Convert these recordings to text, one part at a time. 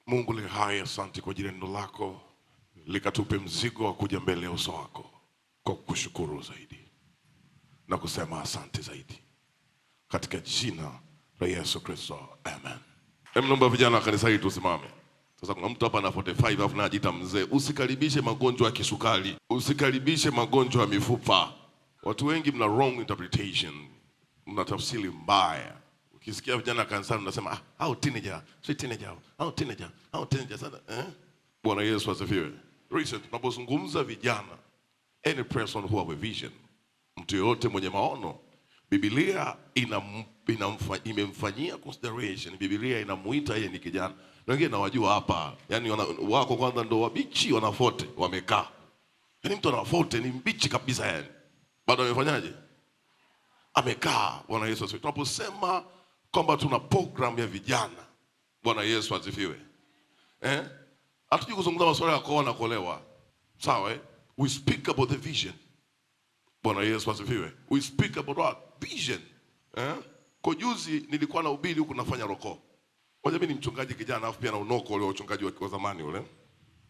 Mungu li hai, asante kwa ajili ya neno lako, likatupe mzigo wa kuja mbele ya uso wako kwa kushukuru zaidi na kusema asante zaidi, katika jina la Yesu Kristo, amen. Naomba vijana wa kanisa hili tusimame. Sasa kuna mtu hapa na 45 alafu anajiita mzee. Usikaribishe magonjwa ya kisukari, usikaribishe magonjwa ya mifupa. Watu wengi mna wrong interpretation, mna tafsiri mbaya. Ukisikia vijana kanisani unasema au teenager, sweet teenager, au teenager sana, Bwana Yesu asifiwe. Listen, tunapozungumza vijana, any person who have a vision, mtu yote mwenye maono, Biblia imemfanyia consideration. Biblia inamuita yeye ni kijana. Na wengine nawajua hapa, yani wako kwanza ndo wabichi, wanafote wamekaa. Yani mtu anafote ni mbichi kabisa, yani bado amefanyaje? Amekaa. Bwana Yesu asifiwe. Tunaposema kwamba tuna program ya vijana, Bwana Yesu asifiwe, hatujui kuzungumza masuala ya kuoa na kuolewa, sawa? We speak about the vision. Bwana Yesu asifiwe. We speak about what? Vision. Kwa juzi nilikuwa na ubiri huku nafanya roko. Moja, mimi ni mchungaji kijana afu pia na unoko ule uchungaji wa zamani ule.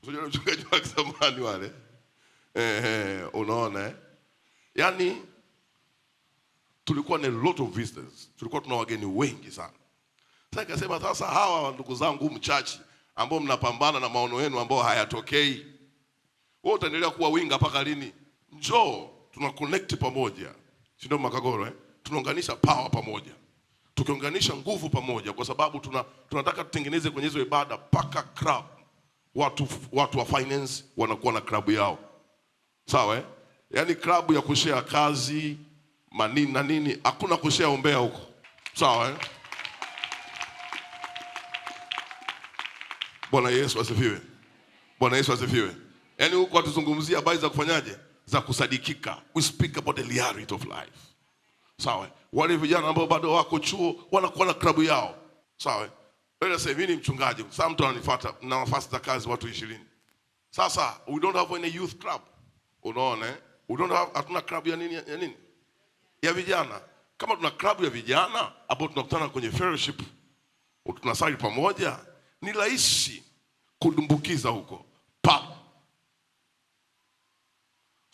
Unajua uchungaji wa zamani wale. Unaona yani tulikuwa na lot of visitors. Tulikuwa tuna wageni wengi sana. Sasa nikasema sasa hawa ndugu zangu mchachi ambao mnapambana na maono yenu ambao hayatokei, wewe utaendelea kuwa winga mpaka lini? Njoo tuna connect pamoja. Si ndio Makagoro tunaunganisha power pamoja. Tukiunganisha nguvu pamoja, kwa sababu tunataka tutengeneze kwenye hizo ibada paka club. Watu wa finance wanakuwa na club yao. Sawa Yaani club ya kushare kazi, manini na nini, hakuna kushare umbea huko. Sawa Bwana Yesu asifiwe. Bwana Yesu asifiwe. Yaani huko atuzungumzia habari za kufanyaje? Za kusadikika. We speak about the reality of life. Sawa Wale vijana ambao bado wako chuo wanakuwa na klabu yao. Sawa Wewe sasa hivi ni mchungaji. Sasa mtu ananifuata na nafasi za kazi watu 20. Sasa we don't have any youth club. Unaona we don't have, hatuna klabu ya nini ya vijana. Kama tuna klabu ya vijana ambao tunakutana kwenye fellowship, tunasali pamoja, ni rahisi kudumbukiza huko.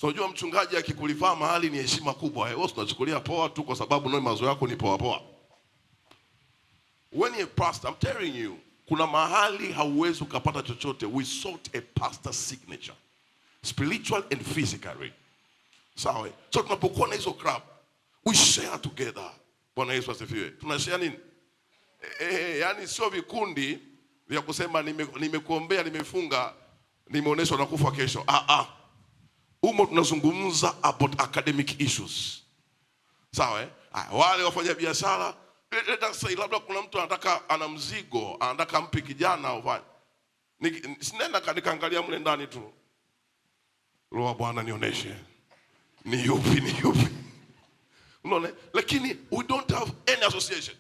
So unajua mchungaji akikulifaa mahali ni heshima kubwa. Wewe unachukulia poa tu kwa sababu ndio mazoea yako ni poa. When you pastor, I'm telling you, kuna mahali hauwezi ukapata chochote. We sought a pastor's signature, spiritual and physically. Sawa So tunapokuwa na hizo club, we share together. Bwana Yesu asifiwe. Tunashare nini? Yani sio vikundi vya kusema nimekuombea, nimefunga, nimeonyeshwa na kufa kesho. Umo tunazungumza about academic issues. Sawa Wale wafanya biashara, labda kuna mtu anataka ana mzigo, anataka mpi kijana ufanye. Sinenda nikaangalia mle ndani tu. Roho Bwana nionyeshe. Ni yupi. Unaona? Lakini we don't have any association.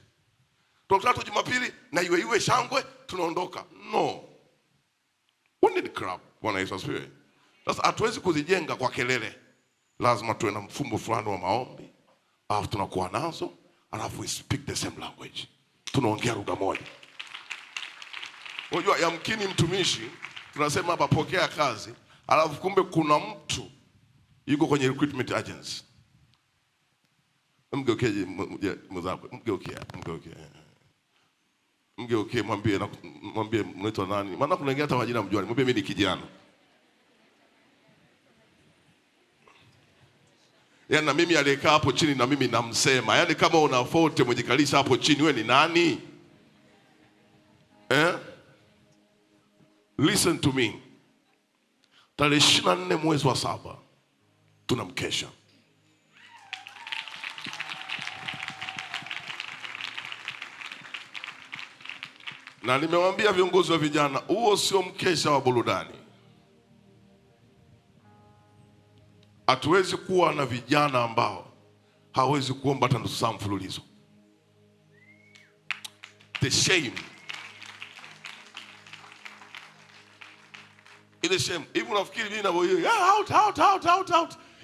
Tunataka Jumapili na iwe shangwe tunaondoka. No. We need club. Bwana Yesu asifiwe. Sasa hatuwezi kuzijenga kwa kelele. Lazima tuwe na mfumo fulani wa maombi. Alafu tunakuwa nazo, alafu we speak the same language. Tunaongea lugha moja. Unajua yamkini mtumishi tunasema hapa pokea kazi, alafu kumbe kuna mtu yuko kwenye recruitment agency. Mgeukeje mzako, mgeuke mwambie mnaitwa nani? Maana kuna wengine hata majina mjuani. Mwambie mimi ni kijana. Yaani na mimi aliyekaa hapo chini na mimi namsema. Yaani kama unafote mjikalisha hapo chini, wewe ni nani? Listen to me. Tarehe 24 mwezi wa 7 tunamkesha. Na nimewaambia viongozi wa vijana, huo sio mkesha wa burudani. Hatuwezi kuwa na vijana ambao hawezi kuomba hata nusu saa mfululizo. The shame. Ile shame. Hivi unafikiri mimi na wewe out.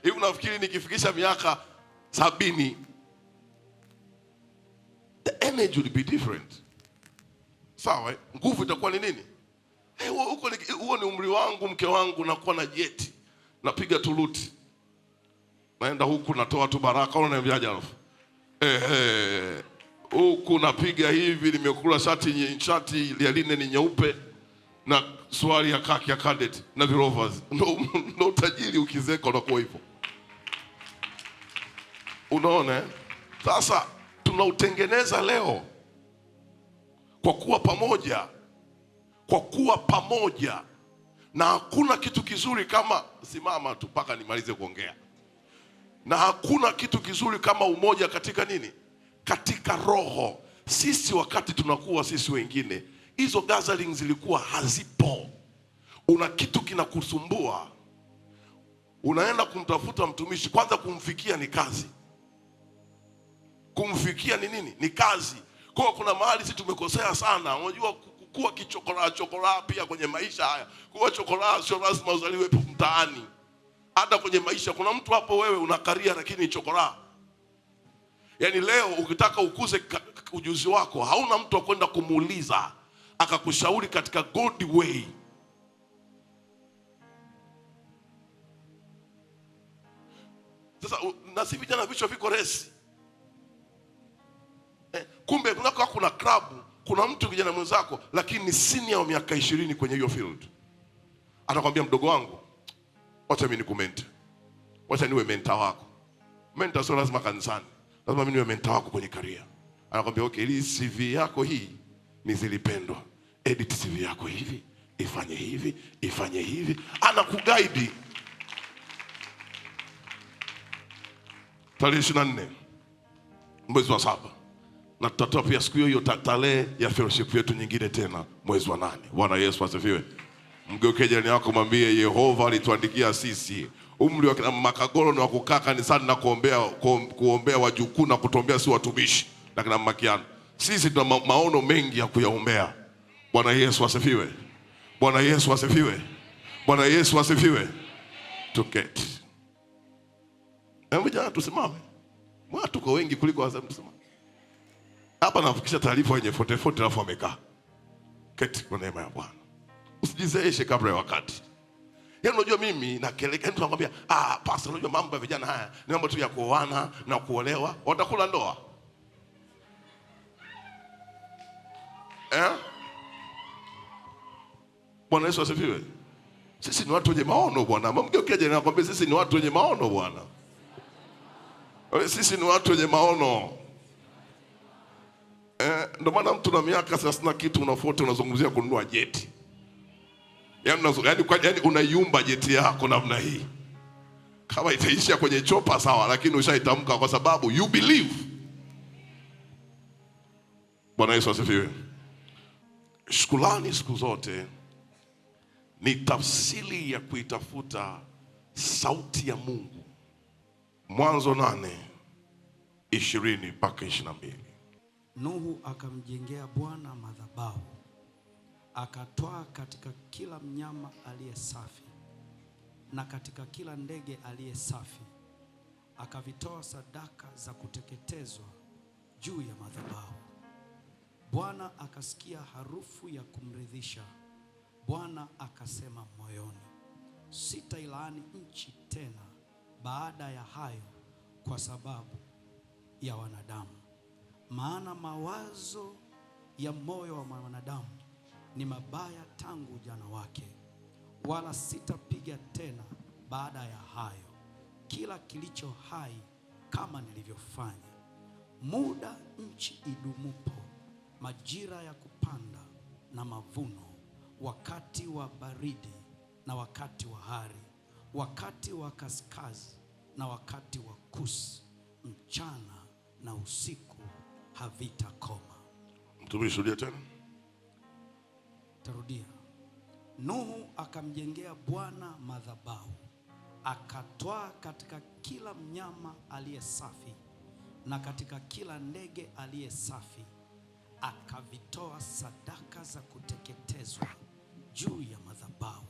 Hivi unafikiri nikifikisha miaka 70 the energy will be different. Sawa Nguvu itakuwa ni nini? Huo ni umri wangu, mke wangu, nakuwa na jeti, napiga tuluti, naenda huku natoa tu baraka. Unaniambiaje alafu? Huku napiga hivi, nimekula shati ya line ni nyeupe na swali ya kaki ya cadet na virovers. No tajiri ukizeka unakuwa hivyo. Unaona? Sasa tunautengeneza leo kwa kuwa pamoja. Kwa kuwa pamoja. Na hakuna kitu kizuri kama, simama tu mpaka nimalize kuongea. Na hakuna kitu kizuri kama umoja katika nini? Katika roho. Sisi wakati tunakuwa sisi wengine, hizo gatherings zilikuwa hazipo. Una kitu kinakusumbua, unaenda kumtafuta mtumishi. Kwanza kumfikia ni kazi. Kumfikia ni nini? Ni kazi. Kwa kuna mahali sisi tumekosea sana. Unajua kuwa chokora pia kwenye maisha haya. Kuwa chokora sio lazima uzaliwe mtaani. Hata kwenye maisha kuna mtu hapo, wewe una karia lakini chokora. Yaani leo ukitaka ukuze ujuzi wako, hauna mtu wa kwenda kumuuliza akakushauri katika good way. Sasa na si vijana vichwa viko resi. Kumbe kuna club, kuna mtu kijana mwenzako lakini ni senior wa miaka 20 kwenye hiyo field. Anakuambia mdogo wangu, wacha mimi nikumente. Wacha niwe mentor wako. Mentor sio lazima kanisani. Lazima mimi niwe mentor wako kwenye career. Anakuambia okay, hii CV yako hii ni zilipendwa. Edit CV yako hivi, ifanye hivi, ifanye hivi. Anakuguide. Tarehe 24 mwezi wa 7. Na tutatoa pia siku hiyo tarehe ya fellowship yetu nyingine tena mwezi wa 8. Bwana Yesu asifiwe. Mgeuke jirani yako mwambie Yehova alituandikia sisi. Umri wa Makagolo ni wa kukaa kanisani na kuombea wajukuu na kutombea si watumishi. Na kina Makiano. Sisi tuna maono mengi ya kuyaombea. Bwana Yesu asifiwe. Bwana Yesu asifiwe. Bwana Yesu asifiwe. Tuketi. Jana tusimame. Mwa tuko wengi kuliko wazee, tusimame. Hapa nafikisha taarifa wenye 44 alafu wamekaa. Keti kwa neema ya Bwana. Usijizeeshe kabla ya wakati. Yaani unajua mimi nakeleka mtu anakuambia, pastor unajua mambo ya vijana haya ni mambo tu ya kuoana na kuolewa, watakula ndoa. Bwana Yesu asifiwe. Sisi ni watu wenye maono bwana. Mgeukeje na kwambia sisi ni watu wenye maono bwana. Sisi ni watu wenye maono. Ndio maana mtu na miaka 30 kitu unafuata unazungumzia kununua jeti. Yaani unaiumba jeti yako namna hii. Kama itaishia kwenye chopa sawa, lakini ushaitamka kwa sababu you believe. Bwana Yesu asifiwe. Shukrani siku zote ni tafsiri ya kuitafuta sauti ya Mungu. Mwanzo 8:20 mpaka 22. Nuhu akamjengea Bwana madhabahu, akatwaa katika kila mnyama aliye safi na katika kila ndege aliye safi, akavitoa sadaka za kuteketezwa juu ya madhabahu. Bwana akasikia harufu ya kumridhisha. Bwana akasema moyoni, sitailaani nchi tena baada ya hayo kwa sababu ya wanadamu, maana mawazo ya moyo wa mwanadamu ni mabaya tangu ujana wake. Wala sitapiga tena baada ya hayo kila kilicho hai kama nilivyofanya. Muda nchi idumupo, majira ya kupanda na mavuno, wakati wa baridi na wakati wa hari, wakati wa kaskazi na wakati wa kusi, mchana na usiku havitakoma. Mtumishi rudia tena. Tarudia. Nuhu akamjengea Bwana madhabahu, akatwaa katika kila mnyama aliye safi na katika kila ndege aliye safi, akavitoa sadaka za kuteketezwa juu ya madhabahu.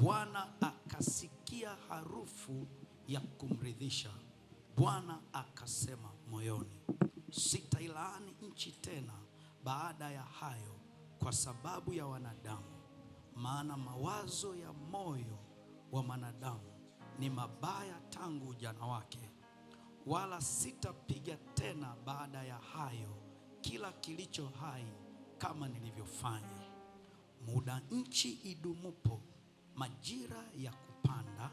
Bwana akasikia harufu ya kumridhisha. Bwana akasema moyoni, sitailaani nchi tena baada ya hayo kwa sababu ya wanadamu, maana mawazo ya moyo wa mwanadamu ni mabaya tangu ujana wake, wala sitapiga tena baada ya hayo kila kilicho hai kama nilivyofanya. Muda nchi idumupo, majira ya kupanda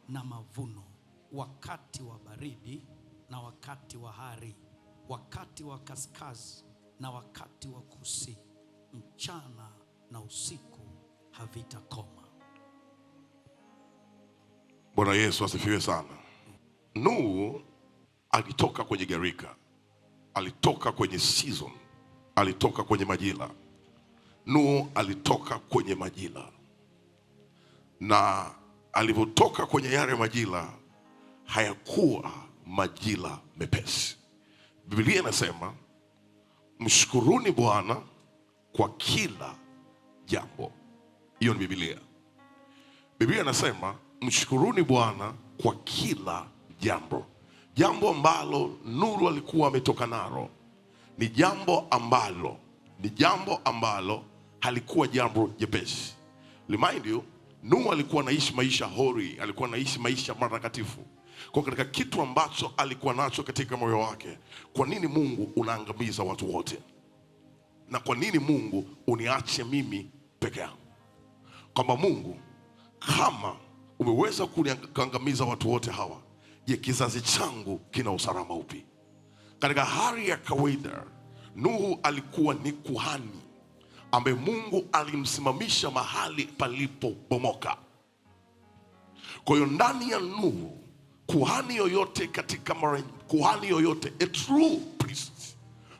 na mavuno, wakati wa baridi na wakati wa hari, wakati wa kaskazi na wakati wa kusi, mchana na usiku havitakoma. Bwana Yesu asifiwe sana. Nuhu alitoka kwenye gharika, alitoka kwenye season, alitoka kwenye majira. Nuhu alitoka kwenye majira, na alivyotoka kwenye yale majira hayakuwa majira mepesi. Biblia inasema mshukuruni Bwana kwa kila jambo. Hiyo ni Biblia. Biblia inasema mshukuruni Bwana kwa kila jambo. Jambo ambalo Nuhu alikuwa ametoka nalo ni jambo ambalo halikuwa jambo jepesi. Remind you, Nuhu alikuwa anaishi maisha hori, alikuwa anaishi maisha matakatifu. Kwa katika kitu ambacho alikuwa nacho katika moyo wake, kwa nini Mungu unaangamiza watu wote? Na kwa nini Mungu uniache mimi peke yangu? Kwamba Mungu, kama umeweza kuangamiza watu wote hawa, je, kizazi changu kina usalama upi? Katika hali ya kawaida, Nuhu alikuwa ni kuhani ambaye Mungu alimsimamisha mahali palipobomoka. Kwa hiyo ndani ya Nuhu, kuhani yoyote a true priest,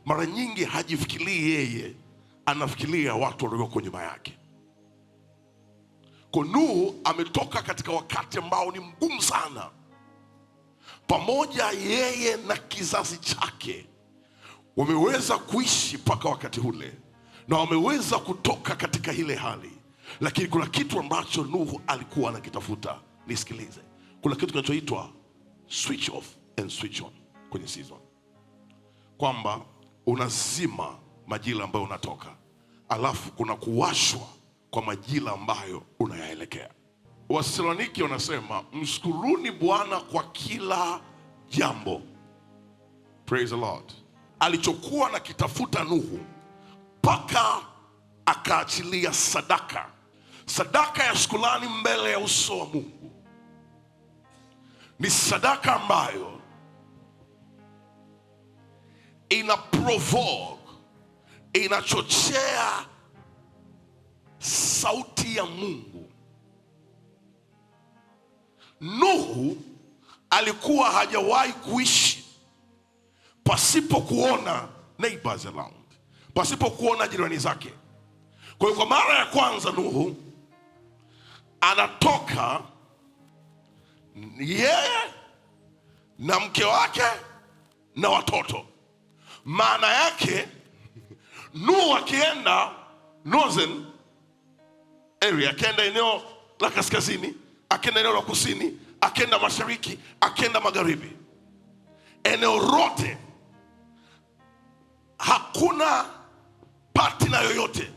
mara nyingi hajifikirii yeye, anafikiria watu walioko nyuma yake. Kwa Nuhu ametoka katika wakati ambao ni mgumu sana, pamoja yeye na kizazi chake wameweza kuishi mpaka wakati ule na wameweza kutoka katika ile hali, lakini kuna kitu ambacho Nuhu alikuwa anakitafuta. Nisikilize, kuna kitu kinachoitwa switch off and switch on kwenye season, kwamba unazima majira ambayo unatoka, alafu kuna kuwashwa kwa majira ambayo unayaelekea. Wathesalonike wanasema mshukuruni Bwana kwa kila jambo. Praise the Lord. Alichokuwa na kitafuta Nuhu mpaka akaachilia sadaka ya shukrani mbele ya uso wa Mungu, ni sadaka ambayo ina provoke, inachochea sauti ya Mungu. Nuhu alikuwa hajawahi kuishi pasipo kuona neighbors around, pasipo kuona jirani zake. Kwa hiyo kwa mara ya kwanza Nuhu anatoka yeye na mke wake na watoto. Maana yake Nuhu akienda northern area, akienda eneo la kaskazini, akienda eneo la kusini, akienda mashariki, akienda magharibi, eneo lote hakuna partner yoyote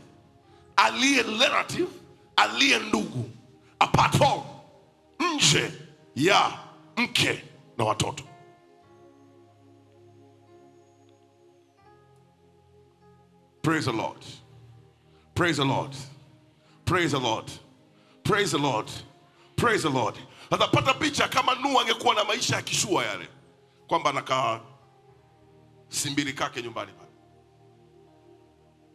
aliye relative, aliye ndugu, apart from nje ya mke na watoto. Praise the Lord. Praise the Lord. Praise the Lord. Praise the Lord. Praise the Lord. Atapata picha kama Nuhu angekuwa na maisha ya kishua yale, kwamba anakaa simbiri kake nyumbani pale,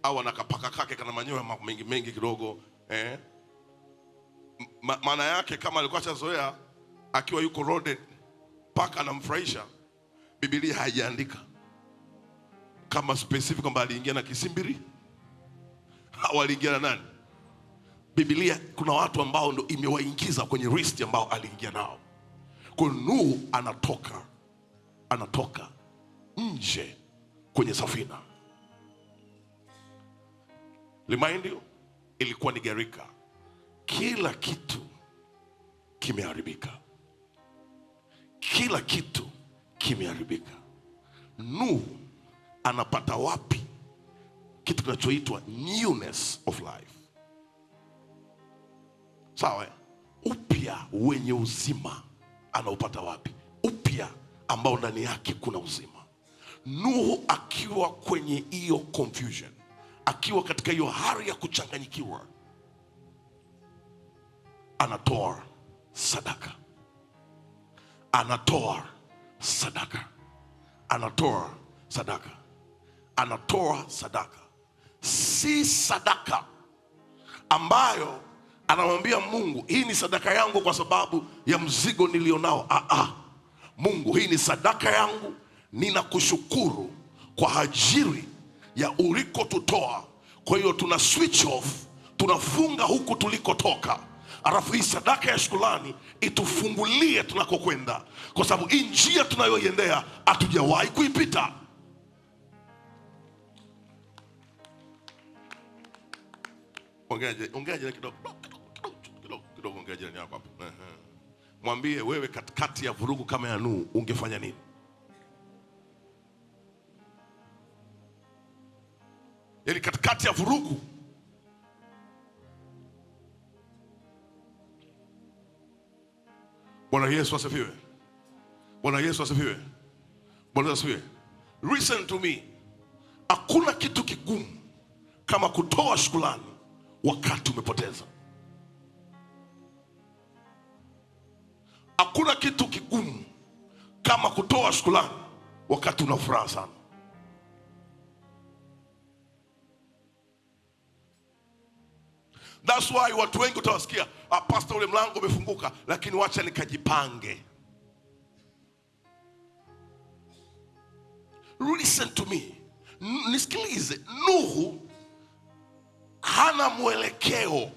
au anakapaka kake kana manyoya mengi mengi kidogo, maana yake kama alikuwa chazoea akiwa yuko roaded paka anamfurahisha, Biblia haijaandika kama specific kwamba aliingia na kisimbiri au aliingia na nani. Biblia kuna watu ambao ndo imewaingiza kwenye risk ambao aliingia nao. Kwa Nuhu anatoka nje kwenye safina. Remind you, ilikuwa ni gharika. Kila kitu kimeharibika. Kila kitu kimeharibika. Nuhu anapata wapi kitu kinachoitwa newness of life? Sawa? Upya wenye uzima anaupata wapi? Upya ambao ndani yake kuna uzima. Nuhu akiwa kwenye hiyo confusion, akiwa katika hiyo hali ya kuchanganyikiwa, anatoa sadaka. Anatoa sadaka. Anatoa sadaka. Anatoa sadaka. Si sadaka ambayo anamwambia Mungu, hii ni sadaka yangu kwa sababu ya mzigo nilionao. Mungu, hii ni sadaka yangu, ninakushukuru kwa ajili ya ulikotutoa. Kwa hiyo tuna switch off, tunafunga huku tulikotoka, alafu hii sadaka ya shukrani itufungulie tunakokwenda, kwa sababu hii njia tunayoiendea hatujawahi kuipita. Ongeaje kidogo ongea jirani yako hapo. Mwambie, wewe katikati ya vurugu kama ya Nuhu ungefanya nini? Yaani katikati ya vurugu. Bwana Yesu asifiwe. Bwana Yesu asifiwe. Bwana Yesu asifiwe. Listen to me. Hakuna kitu kigumu kama kutoa shukrani wakati umepoteza. Hakuna kitu kigumu kama kutoa shukrani wakati una furaha sana. That's why watu wengi utawasikia, pastor, ule mlango umefunguka, lakini wacha nikajipange. Listen to me. Nisikilize. Nuhu hana mwelekeo.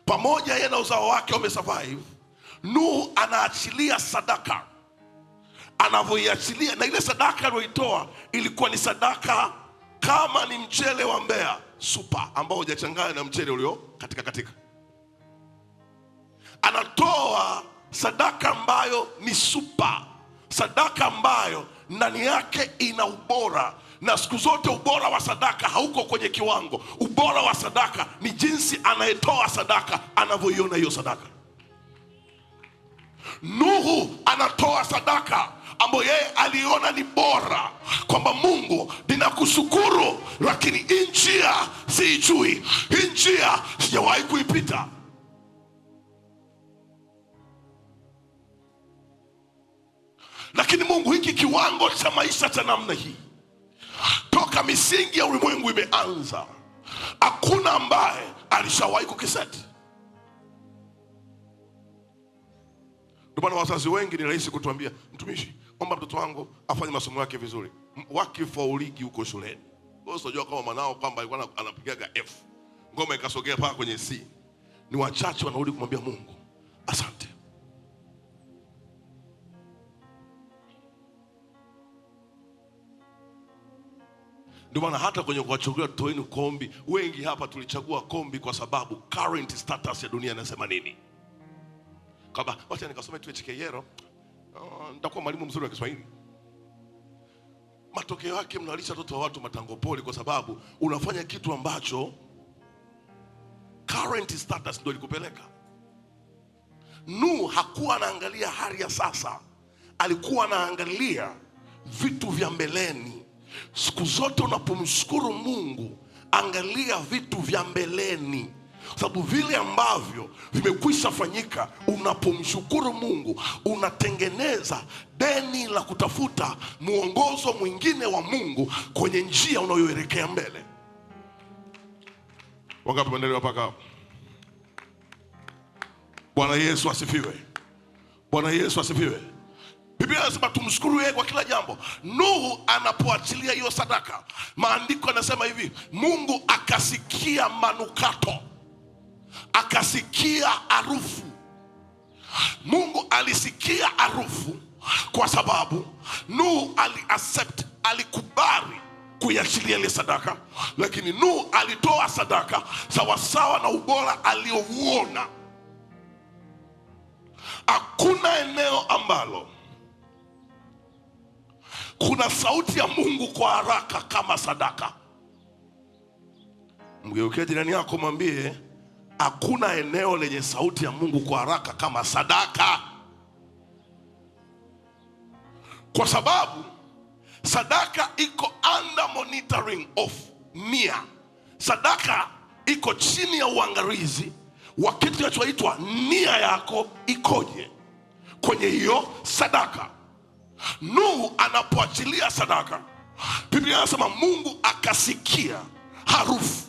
Pamoja yeye na uzao wake wamesurvive, Nuhu anaachilia sadaka. Anavyoiachilia, na ile sadaka aliyoitoa ilikuwa ni sadaka kama ni mchele wa Mbeya super ambao hujachanganya na mchele ulio katika. Anatoa sadaka ambayo ni super, sadaka ambayo ndani yake ina ubora. Na siku zote ubora wa sadaka hauko kwenye kiwango. Ubora wa sadaka ni jinsi anayetoa sadaka anavyoiona hiyo sadaka. Nuhu anatoa sadaka ambayo yeye aliona ni bora, kwamba Mungu, ninakushukuru, lakini hii njia siijui, hii njia sijawahi kuipita. Lakini Mungu, hiki kiwango cha maisha cha namna hii, toka misingi ya ulimwengu imeanza, hakuna ambaye alishawahi kukiseti. Ndio maana wazazi wengi ni rahisi kutuambia, mtumishi, omba mtoto wangu afanye masomo yake vizuri. Wakifauliki huko shuleni, wewe unajua kama mwanao kwamba alikuwa anapigaga F, ngoma ikasogea paka kwenye C, ni wachache wanarudi kumwambia Mungu asante. Ndio maana hata kwenye kuwachagua watoto wenu kombi, wengi hapa tulichagua kombi kwa sababu current status ya dunia inasema nini? Kama wacha nikasome tu HKYero, nitakuwa mwalimu mzuri wa Kiswahili. Matokeo yake mnalisha watoto wa watu matango poli, kwa sababu unafanya kitu ambacho current status ndio ilikupeleka. Nuhu hakuwa anaangalia hali ya sasa, alikuwa anaangalia vitu vya mbeleni. Siku zote unapomshukuru Mungu, angalia vitu vya mbeleni, sababu vile ambavyo vimekwisha fanyika, unapomshukuru Mungu unatengeneza deni la kutafuta muongozo mwingine wa Mungu kwenye njia unayoelekea mbele. Wangapi tuendelee mpaka hapo? Bwana Yesu asifiwe. Bwana Yesu asifiwe. Biblia inasema tumshukuru yeye kwa kila jambo. Nuhu anapoachilia hiyo sadaka, maandiko yanasema hivi, Mungu akasikia manukato, akasikia harufu. Mungu alisikia harufu kwa sababu Nuhu alikubali kuiachilia ile sadaka, lakini Nuhu alitoa sadaka sawasawa na ubora aliouona. Hakuna eneo ambalo kuna sauti ya Mungu kwa haraka kama sadaka. Mgeukie jirani yako, mwambie hakuna eneo lenye sauti ya Mungu kwa haraka kama sadaka, kwa sababu sadaka iko under monitoring of nia. Sadaka iko chini ya uangalizi wa kitu kinachoitwa nia yako ikoje kwenye hiyo sadaka. Nuhu anapoachilia sadaka, Biblia inasema Mungu akasikia harufu.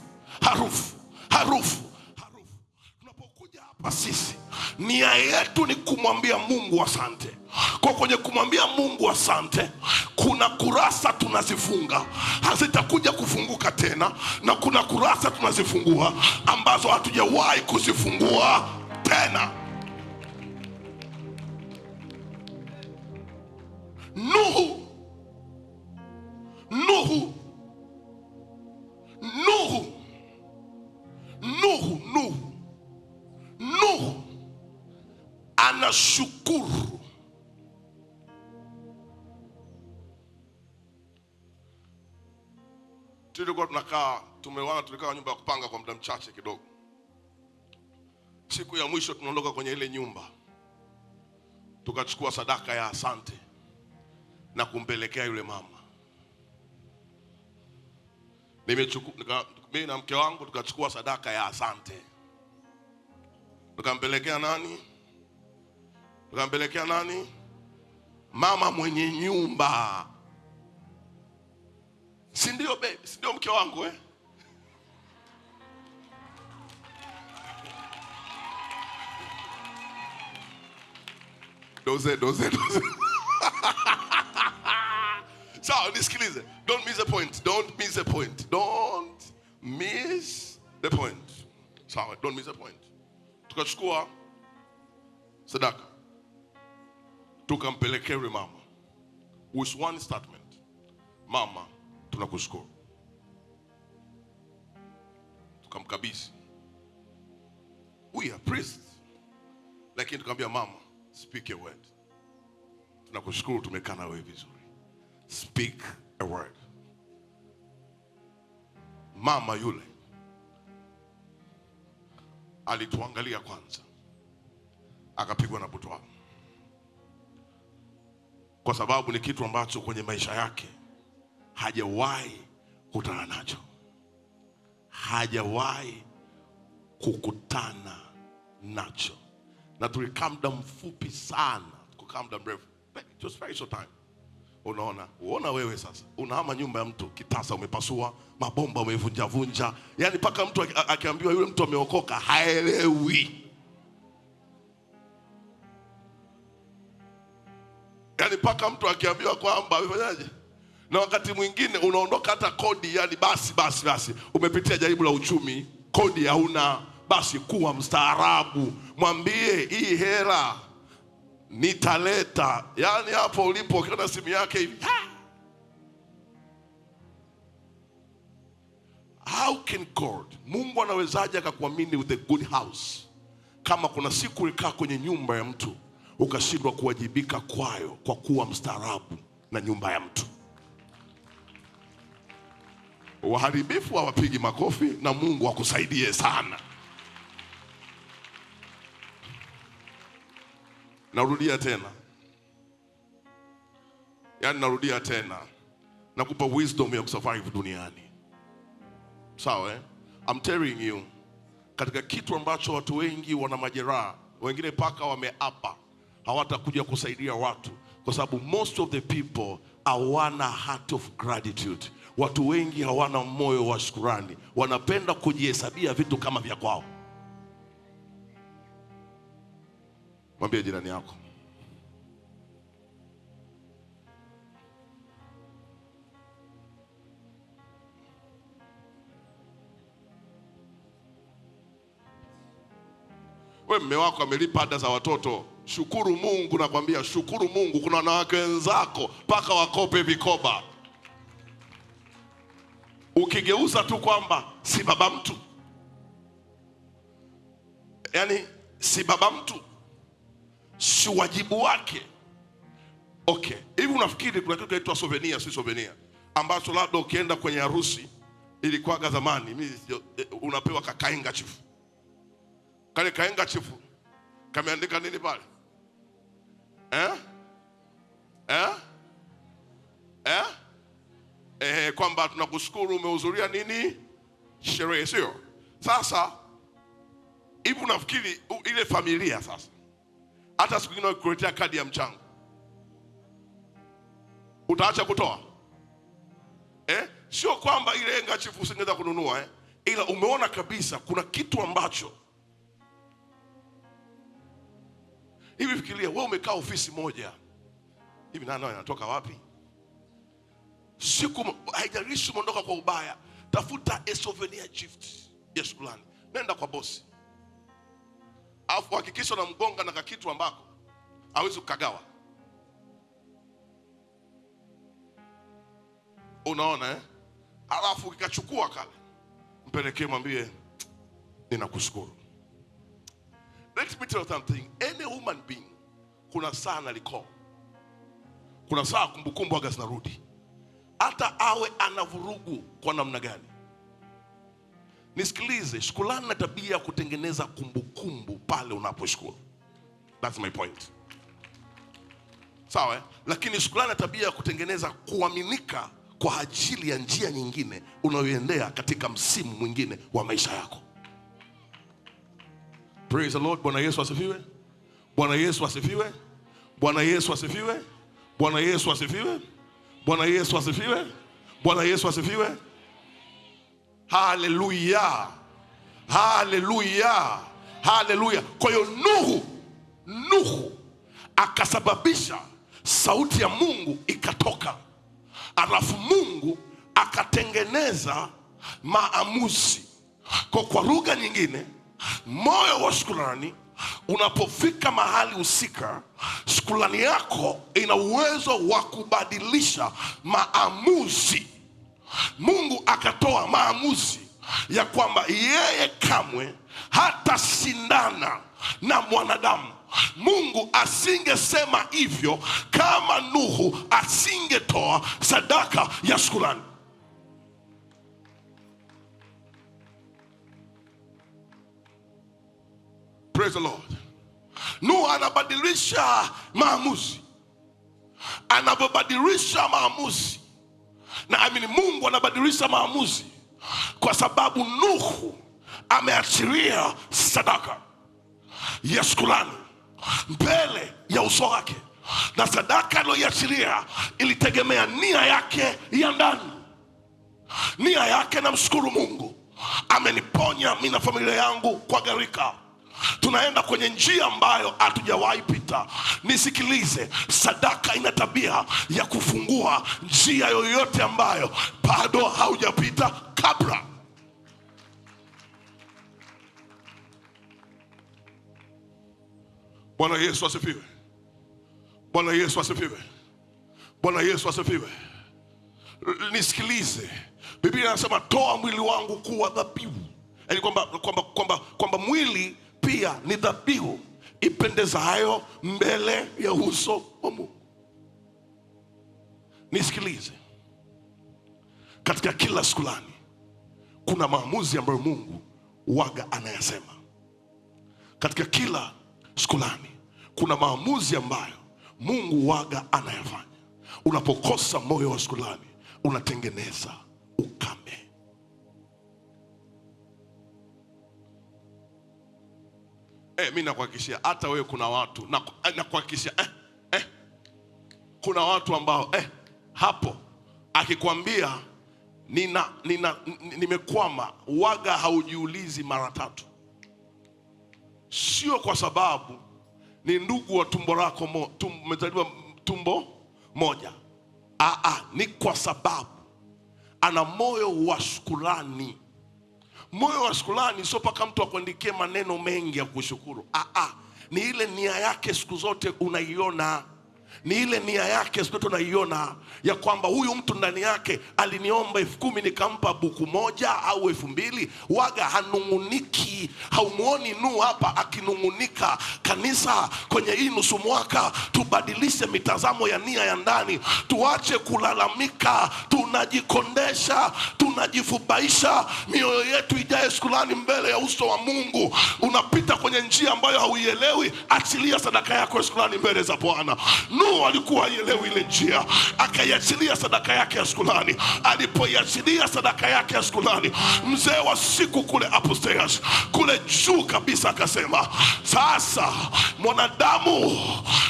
Tunapokuja hapa sisi, nia yetu ni kumwambia Mungu asante. Kwa kwenye kumwambia Mungu asante, kuna kurasa tunazifunga, hazitakuja kufunguka tena, na kuna kurasa tunazifungua ambazo hatujawahi kuzifungua tena. Nuhu anashukuru. Tulikuwa tulikaa nyumba ya kupanga kwa muda mchache kidogo. Siku ya mwisho tunaondoka kwenye ile nyumba, tukachukua sadaka ya asante na kumpelekea yule mama. Mimi na mke wangu tukachukua sadaka ya asante, tukampelekea nani? Mama mwenye nyumba. Si ndio baby? Si ndio mke wangu eh? Doze. Sawa, nisikilize. Don't miss the point. Sawa, don't miss the point. Tukachukua sadaka, tukampelekea yule mama with one statement: mama, tunakushukuru. Tukamkabidhi. We are priests, lakini tukamwambia mama, speak a word. Tunakushukuru, tumekaa na wewe vizuri. Speak a word. Mama yule alituangalia kwanza, akapigwa na butwaa, kwa sababu ni kitu ambacho kwenye maisha yake hajawahi kukutana nacho, na tulikaa muda mfupi sana, tukakaa muda mrefu, just very short time. Unaona wewe sasa unahama nyumba ya mtu, kitasa umepasua, mabomba umevunja, yani paka mtu akiambiwa yule mtu ameokoka haelewi. Yani paka mtu akiambiwa kwamba amefanyaje. Na wakati mwingine unaondoka hata kodi, yani basi umepitia jaribu la uchumi, kodi hauna, basi kuwa mstaarabu, mwambie hii hela nitaleta. Yani hapo ulipo ukiona simu yake hivi, how can God, Mungu anawezaje akakuamini with a good house kama kuna siku ulikaa kwenye nyumba ya mtu ukashindwa kuwajibika kwayo kwa kuwa mstaarabu na nyumba ya mtu? Waharibifu hawapigi makofi, na Mungu akusaidie sana. Narudia tena, nakupa wisdom ya kusurvive duniani. Sawa eh? I'm telling you, katika kitu ambacho watu wengi wana majeraha, wengine paka wameapa hawatakuja kusaidia watu, kwa sababu most of the people hawana heart of gratitude. Watu wengi hawana moyo wa shukrani, wanapenda kujihesabia vitu kama vya kwao. Mwambie jirani yako, wewe mume wako amelipa ada za watoto, shukuru Mungu. Nakwambia shukuru Mungu. Kuna wanawake wenzako paka wakope vikoba. Ukigeuza tu kwamba si baba mtu, yani si baba mtu, si wajibu wake. Okay, hivi unafikiri kuna kitu kinaitwa souvenir, si souvenir, ambacho labda ukienda kwenye harusi ilikuwa zamani, unapewa kakainga chifu. Kale kaenga chifu kameandika nini pale? Kwamba tunakushukuru umehudhuria nini? Sherehe, sio? Sasa hivi unafikiri ile familia sasa hata siku nyingine ukikuletea kadi ya mchango utaacha kutoa? Sio kwamba ile enga chifu usingeweza kununua, ila umeona kabisa kuna kitu ambacho hivi. Fikiria wewe umekaa ofisi moja hivi, nani anatoka wapi? Siku haijalishi umeondoka kwa ubaya, tafuta a souvenir gift ya shukrani, nenda kwa bosi, alafu hakikisha na mgonga na kitu ambako hawezi kukagawa. Unaona alafu ukikachukua kale mpelekee, mwambie ninakushukuru. Let me tell you something. Any human being, kuna saa analicall, kuna saa kumbukumbu aga zinarudi, hata awe anavurugu kwa namna gani. Nisikilize, shukrani na tabia kutengeneza kumbukumbu pale unaposhukuru. That's my point. Sawa? Lakini shukrani na tabia kutengeneza kuaminika kwa ajili ya njia nyingine unayoendea katika msimu mwingine wa maisha yako. Praise the Lord. Bwana Yesu asifiwe. Bwana Yesu asifiwe. Bwana Yesu asifiwe. Bwana Yesu asifiwe. Bwana Yesu asifiwe. Bwana Yesu asifiwe. Haleluya. Haleluya. Haleluya. Kwa hiyo Nuhu akasababisha sauti ya Mungu ikatoka, alafu Mungu akatengeneza maamuzi. Kwa lugha nyingine, moyo wa shukrani unapofika mahali husika, shukrani yako ina uwezo wa kubadilisha maamuzi. Mungu akatoa maamuzi ya kwamba yeye kamwe hatashindana na mwanadamu. Mungu asingesema hivyo kama Nuhu asingetoa sadaka ya shukrani. Praise the Lord. Nuhu anabadilisha maamuzi. Anapobadilisha maamuzi, na Mungu anabadilisha maamuzi kwa sababu Nuhu ameachilia sadaka ya shukrani mbele ya uso wake, na sadaka aliyoachilia ilitegemea nia yake ya ndani. Nia yake, na mshukuru Mungu, ameniponya mimi na familia yangu kwa gharika. Tunaenda kwenye njia ambayo hatujawahi pita. Nisikilize, sadaka ina tabia ya kufungua njia yoyote ambayo bado haujapita kabla. Bwana Yesu asifiwe. Bwana Yesu asifiwe. Bwana Yesu asifiwe. Nisikilize, Biblia inasema toa mwili wangu kuwa dhabihu. Yaani kwamba mwili pia ni dhabihu ipendezayo mbele ya uso wa Mungu. Nisikilize, katika kila shukrani kuna maamuzi ambayo Mungu waga anayasema. Katika kila shukrani kuna maamuzi ambayo Mungu waga anayafanya. Unapokosa moyo wa shukrani, unatengeneza ukame. Mimi nakuhakikishia hata wewe kuna watu nakuhakikishia kuna watu ambao hapo akikwambia nimekwama, waga haujiulizi mara tatu. Sio kwa sababu ni ndugu wa tumbo lako mmezaliwa tumbo moja. Ni kwa sababu ana moyo wa shukrani. Moyo wa shukrani sio paka mtu akuandikie maneno mengi ya kushukuru. Ni ile nia yake siku zote unaiona. ni ile nia yake. Siku tunaiona ya kwamba huyu mtu ndani yake aliniomba 10,000 nikampa buku moja au 2,000. Waga hanunguniki. Haumuoni hapa akinungunika. Kanisa, kwenye hii nusu mwaka tubadilishe mitazamo ya nia ya ndani. Tuache kulalamika, tunajikondesha, tunajifubaisha. Mioyo yetu ijae shukrani mbele ya uso wa Mungu. Unapita kwenye njia ambayo hauielewi, achilia sadaka yako ya shukrani mbele za Bwana. Nuhu alikuwa haielewi ile njia, akaiachilia sadaka yake ya shukrani. Alipoiachilia sadaka yake ya shukrani, mzee wa siku kule upstairs, kule juu kabisa, akasema sasa mwanadamu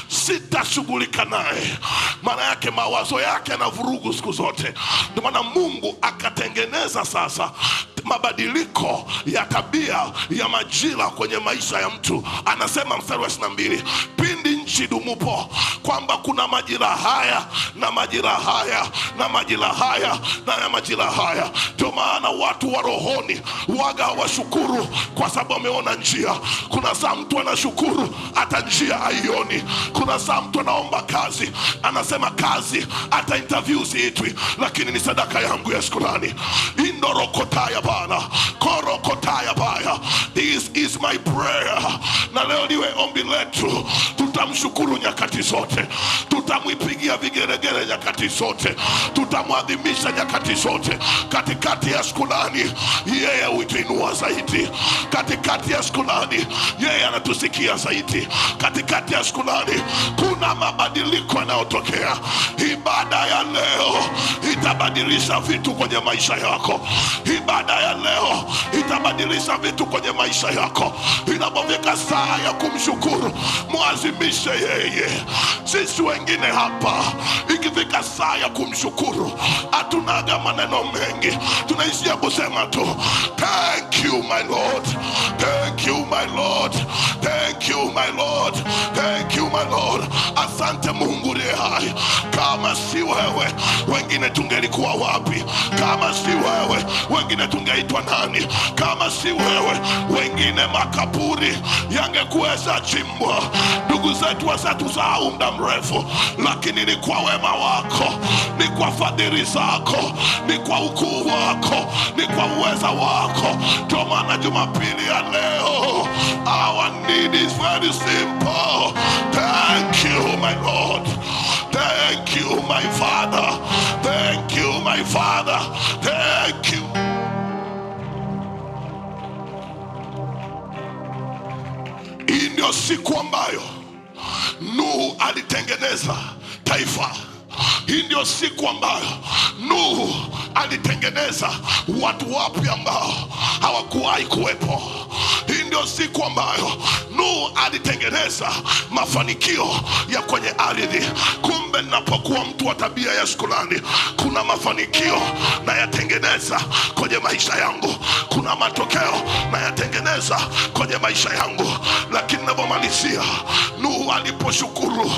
sitashughulika naye. Maana yake mawazo yake na vurugu siku zote. Ndio maana Mungu akatengeneza sasa mabadiliko ya tabia ya majira kwenye maisha ya mtu. Anasema mstari wa 22, pindi nchi dumupo, kwamba kuna majira haya na majira haya na majira haya na majira haya. Ndio maana watu wa rohoni waga washukuru kwa sababu wameona njia. Kuna saa mtu anashukuru hata njia haioni. Kuna saa mtu anaomba kazi, anasema kazi hata interview siitwi, lakini ni sadaka yangu ya shukrani. Indorokotaya bana, korokotaya baya. This is my prayer. Na leo liwe ombi letu, tutamshukuru nyakati zote, tutamwipigia vigeregere nyakati zote, tutamwadhimisha nyakati zote. Katikati ya shukrani yeye hutuinua zaidi. Katikati ya shukrani yeye anatusikia zaidi. Katikati ya shukrani kuna mabadiliko yanayotokea. Ibada ya leo itabadilisha vitu kwenye maisha yako. Ibada ya leo itabadilisha vitu kwenye maisha yako. Inapofika saa ya kumshukuru, mwazimishe yeye. Sisi wengine hapa, ikifika saa ya kumshukuru, hatunaga maneno mengi, tunaishia kusema tu thank you my Lord, thank you my Lord, thank you my Lord, thank you my Lord. Asante Mungu aliye hai. Kama si wewe, wengine tungelikuwa wapi? Kama si wewe, wengine tungeitwa nani? Kama si wewe, wengine makaburi yangekuweza chimbwa. Ndugu zetu wasatusahau muda mrefu, lakini ni kwa wema wako, ni kwa fadhili zako, ni kwa ukuu wako, ni kwa uweza wako. Ndio maana Jumapili ya leo, our need is very simple. Thank you my Lord, thank you my Father, thank you my Father, thank you. Hii ndio siku ambayo Nuhu alitengeneza taifa. Hii ndio siku ambayo Nuhu alitengeneza watu wapya ambao hawakuwahi kuwepo. Hii ndio siku ambayo Nuhu alitengeneza mafanikio ya kwenye ardhi. Kumbe ninapokuwa mtu wa tabia ya shukrani, kuna mafanikio na yatengeneza kwenye maisha yangu, kuna matokeo na yatengeneza kwenye maisha yangu. Lakini ninapomalizia, Nuhu aliposhukuru,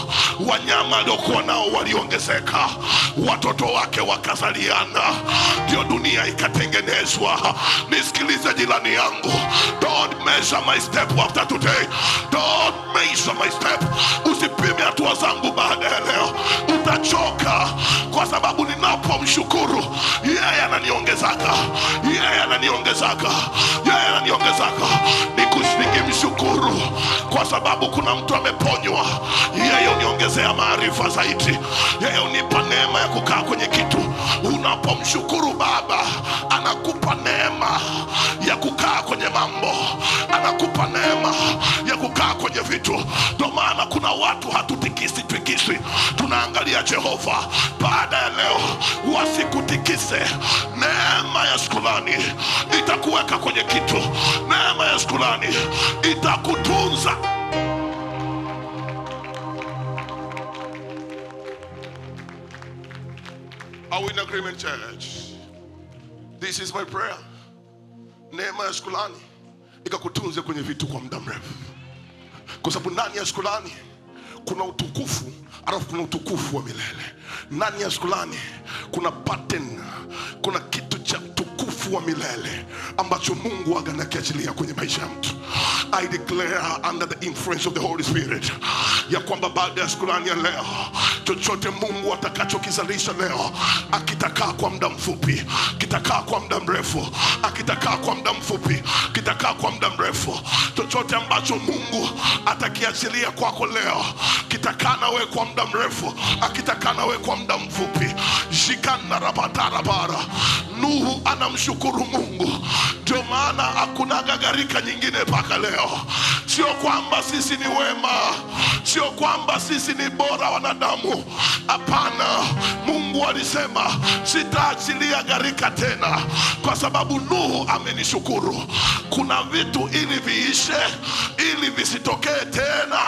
wanyama aliokuwa nao waliongezeka, watoto wake wakazaliana, ndio dunia ikatengenezwa. Nisikilize jirani yangu, don't measure my step after today. Don't measure my step. Usipime hatua zangu baada ya leo, utachoka. Kwa sababu ninapomshukuru yeye ananiongezaka, yeye ananiongezaka, yeye ananiongezaka. Nikimshukuru kwa sababu kuna mtu ameponywa, yeye uniongezea maarifa zaidi, yeye unipa neema ya kukaa kwenye kitu. Unapomshukuru Baba, anakupa neema ya kukaa kwenye mambo, anakupa neema ya kukaa kwenye vitu. Ndio maana kuna watu hatutikisi, tunaangalia Jehova. Baada ya leo wasikutikise. Neema ya shukrani itakuweka kwenye kitu. Neema ya shukrani itakutunza. Are we in agreement, church? This is my prayer. Neema ya shukrani ikakutunze kwenye vitu kwa muda mrefu. Kwa sababu ndani ya shukrani kuna utukufu, alafu kuna utukufu wa milele. Ndani ya shukrani kuna pattern, kuna kitu cha utukufu wa milele ambacho Mungu anakiachilia kwenye maisha ya mtu. I declare under the influence of the Holy Spirit ya kwamba baada ya shukrani ya leo, chochote Mungu atakachokizalisha leo, akitakaa kwa muda mfupi, kitakaa kwa muda mrefu, akitakaa kwa muda mfupi, kitakaa kwa muda mrefu. Chochote ambacho Mungu atakiachilia kwako leo, kitakaa na wewe kwa muda mrefu, akitakaa na wewe kwa muda mfupi. Jikana rabatarabara. Nuhu anamshukuru Mungu. Ndio maana hakuna gharika nyingine mpaka leo. Sio kwamba sisi ni wema, sio kwamba sisi ni bora wanadamu. Hapana, Mungu alisema sitaachilia gharika tena kwa sababu Nuhu amenishukuru. Kuna vitu ili viishe, ili visitokee tena,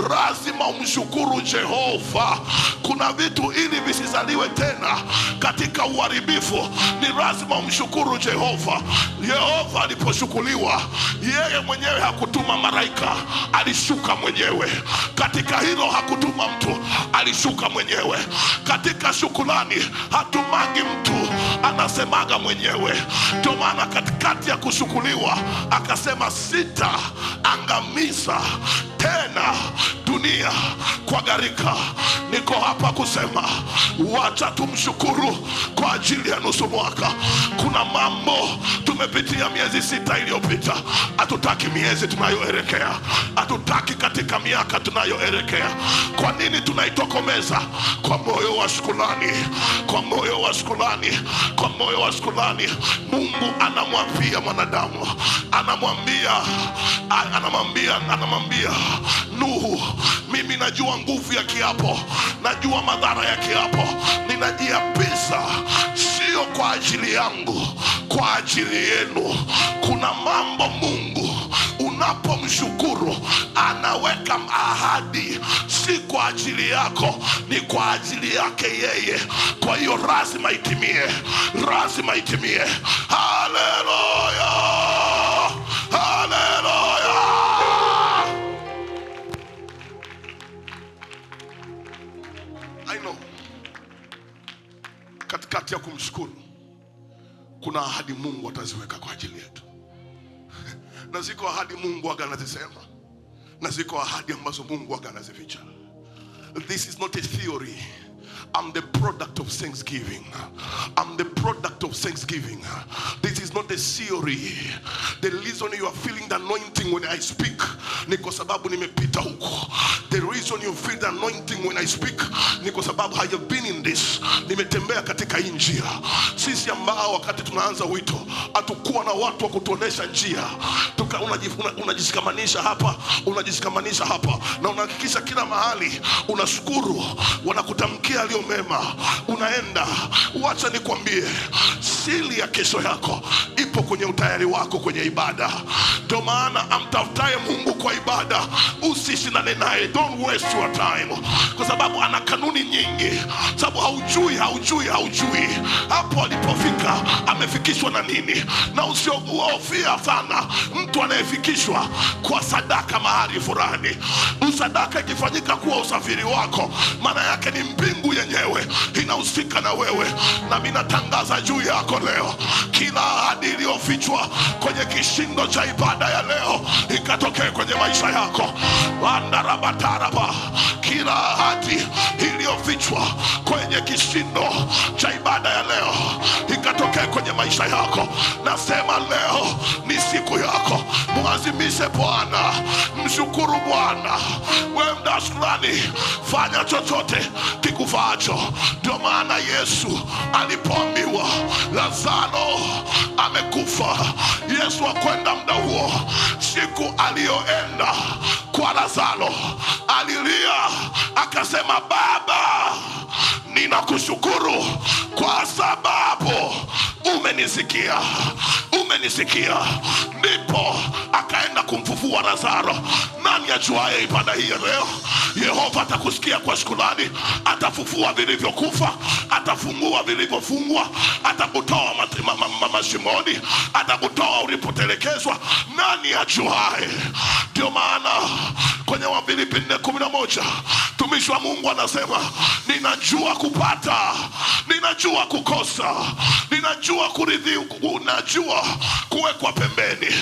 lazima umshukuru Jehova. Kuna vitu ili visizaliwe tena katika uharibifu, ni lazima umshukuru Jehova. Yehova aliposhukuriwa, yeye mwenyewe hakutuma malaika, alishuka mwenyewe. Katika hilo hakutuma mtu, alishuka mwenyewe. Katika shukrani hatumangi mtu, anasemaga mwenyewe. Ndio maana katikati ya kushukuriwa akasema sitaangamiza tena dunia kwa gharika. Niko hapa kusema wacha tumshukuru kwa ajili ya nusu mwaka. Kuna mambo tumepitia miezi 6 iliyopita, hatutaki miezi tunayoelekea, hatutaki katika miaka tunayoelekea. Kwa nini tunaitokomeza? Kwa moyo wa shukrani, kwa moyo wa shukrani, kwa moyo wa shukrani. Mungu anamwambia mwanadamu, anamwambia Nuhu, mimi najua nguvu ya kiapo, najua madhara ya kiapo, ninajiapisa sio kwa ajili yangu, kwa ajili yenu. Kuna mambo Mungu unapomshukuru anaweka ahadi, si kwa ajili yako, ni kwa ajili yake yeye. Kwa hiyo lazima itimie, lazima itimie. Haleluya, haleluya. I know katikati ya kumshukuru kuna ahadi Mungu ataziweka kwa ajili yetu. Na ziko ahadi Mungu anazisema, na ziko ahadi ambazo Mungu anazificha. This is not a theory. I'm the product of thanksgiving. I'm the product of thanksgiving. This is not a theory. The reason you are feeling the anointing when I speak ni kwa sababu nimepita huko. The reason you feel the anointing when I speak ni kwa sababu I have been in this. Nimetembea katika hii njia. Sisi ambao wakati tunaanza wito hatukuwa na watu wa kutuonesha njia. Unajishikamanisha hapa, unajishikamanisha hapa, na unahakikisha kila mahali unashukuru, wanakutamkia aliyo mema, unaenda. Wacha nikwambie, siri ya kesho yako ipo kwenye utayari wako kwenye ibada. Ndio maana amtafutaye Mungu kwa ibada, usishindane naye. Don't waste your time, kwa sababu ana kanuni nyingi. Sababu haujui hapo alipofika amefikishwa na nini. Na usiofia sana mtu anayefikishwa kwa sadaka mahali fulani. Usadaka ikifanyika kuwa usafiri wako, maana yake ni mbingu yenyewe inahusika na wewe. Na mimi natangaza juu yako leo, kila ahadi iliyofichwa kwenye kishindo cha ibada ya leo ikatokee kwenye maisha yako. Wandarabataraba, kila ahadi iliyofichwa kwenye kishindo cha ibada ya leo ikatokee kwenye maisha yako. Nasema leo ni siku yako. Muazimishe Bwana, mshukuru Bwana. Wewe mdashukrani, fanya chochote kikufaacho. Ndio maana Yesu alipoambiwa Lazaro amekufa, Yesu akwenda muda huo. Siku aliyoenda kwa Lazaro alilia akasema, Baba, ninakushukuru kwa sababu umenisikia, umenisikia. Ndipo akaenda kumfufua Lazaro. Nani ajuaye ibada hii leo, Yehova atakusikia kwa shukrani. Atafufua vilivyokufa, atafungua vilivyofungwa, atakutoa mashimoni, atakutoa ulipotelekezwa. Nani ajuaye? Ndio maana kwenye Wafilipi 4:11 tumishi wa Mungu anasema, ninajua kupata, ninajua kukosa, ninajua kuridhi, unajua kuwekwa pembeni,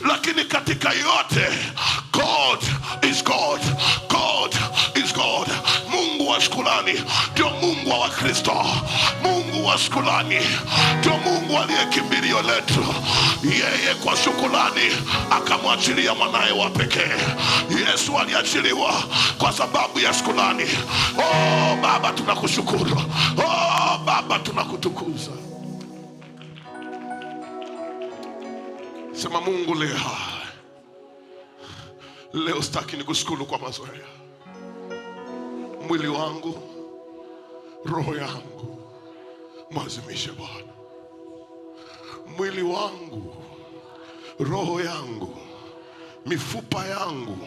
lakini katika yote God is God. God is God. Mungu wa Shukrani ndio Mungu wa Wakristo. Mungu wa Shukrani ndio Mungu aliye kimbilio letu. Yeye kwa shukrani akamwachilia mwanaye wa pekee. Yesu aliachiliwa kwa sababu ya shukrani. Oh Baba, tunakushukuru. Oh Baba, tunakutukuza. Sema Mungu leo, leo sitaki nikushukuru kwa mazoea. Mwili wangu, roho yangu, mwazimishe Bwana. Mwili wangu, roho yangu, mifupa yangu,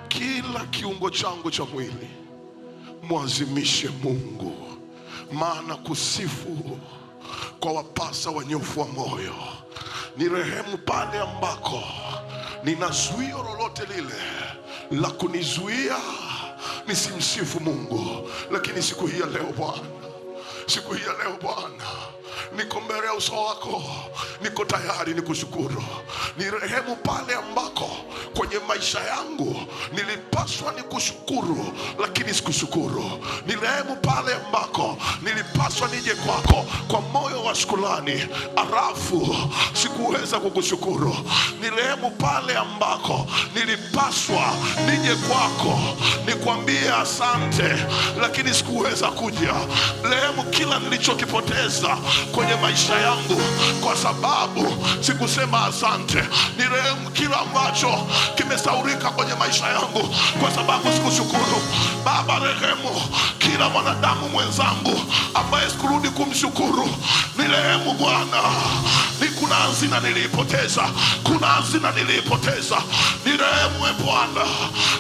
kila kiungo changu cha mwili, mwazimishe Mungu. Maana kusifu kwa wapasa wanyofu wa moyo. Ni rehemu pale ambako ninazuia lolote lile la kunizuia nisimsifu Mungu. Lakini siku hii ya leo Bwana, siku hii ya leo Bwana, niko mbele ya uso wako, niko tayari nikushukuru. Ni rehemu pale ambako kwenye maisha yangu nilipaswa nikushukuru lakini sikushukuru. Ni rehemu pale ambako nilipaswa nije kwako kwa moyo wa shukrani, arafu sikuweza kukushukuru. Ni rehemu pale ambako nilipaswa nije kwako nikwambie asante, lakini sikuweza kuja. Rehemu kila nilichokipoteza kwenye maisha yangu kwa sababu sikusema asante. Ni rehemu kila ambacho kimesaurika kwenye maisha yangu kwa sababu sikushukuru. Baba, rehemu kila mwanadamu mwenzangu ambaye sikurudi kumshukuru. Ni rehemu Bwana. Ni kuna hazina nilipoteza, kuna hazina nilipoteza. Ni rehemu Bwana.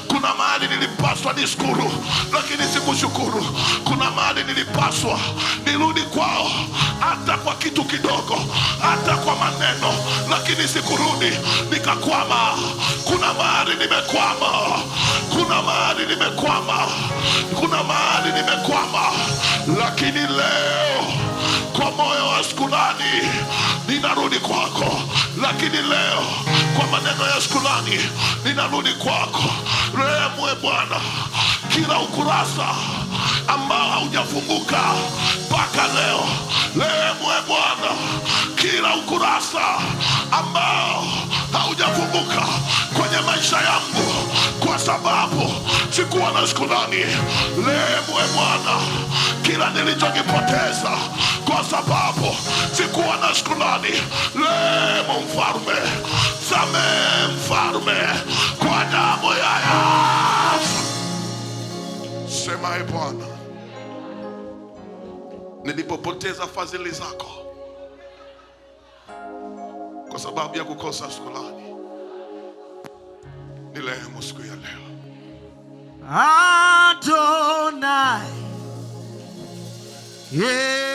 Kuna mahali nilipaswa nishukuru lakini sikushukuru. Kuna mahali nilipaswa nirudi kwao hata kwa kitu kidogo, hata kwa maneno, lakini sikurudi, nikakwama. Kuna mahali nimekwama, kuna mahali nimekwama, kuna mahali nimekwama. Lakini leo kwa moyo wa shukrani ninarudi kwako. Lakini leo kwa maneno ya shukrani ninarudi kwako. Rehemu Bwana kila ukurasa ambao haujafunguka mpaka leo. Rehemu Bwana kila ukurasa ambao haujafunguka kwenye maisha yangu kwa sababu sikuwa na shukrani. Rehemu Bwana kila nilichokipoteza kwa sababu sikuwa na shukrani. Rehemu Mfalme, samehe Mfalme kwa damu ya Yesu. Sema Bwana, nilipopoteza fadhili zako kwa sababu ya kukosa shukrani, ni rehemu siku ya leo. Adonai, yeah.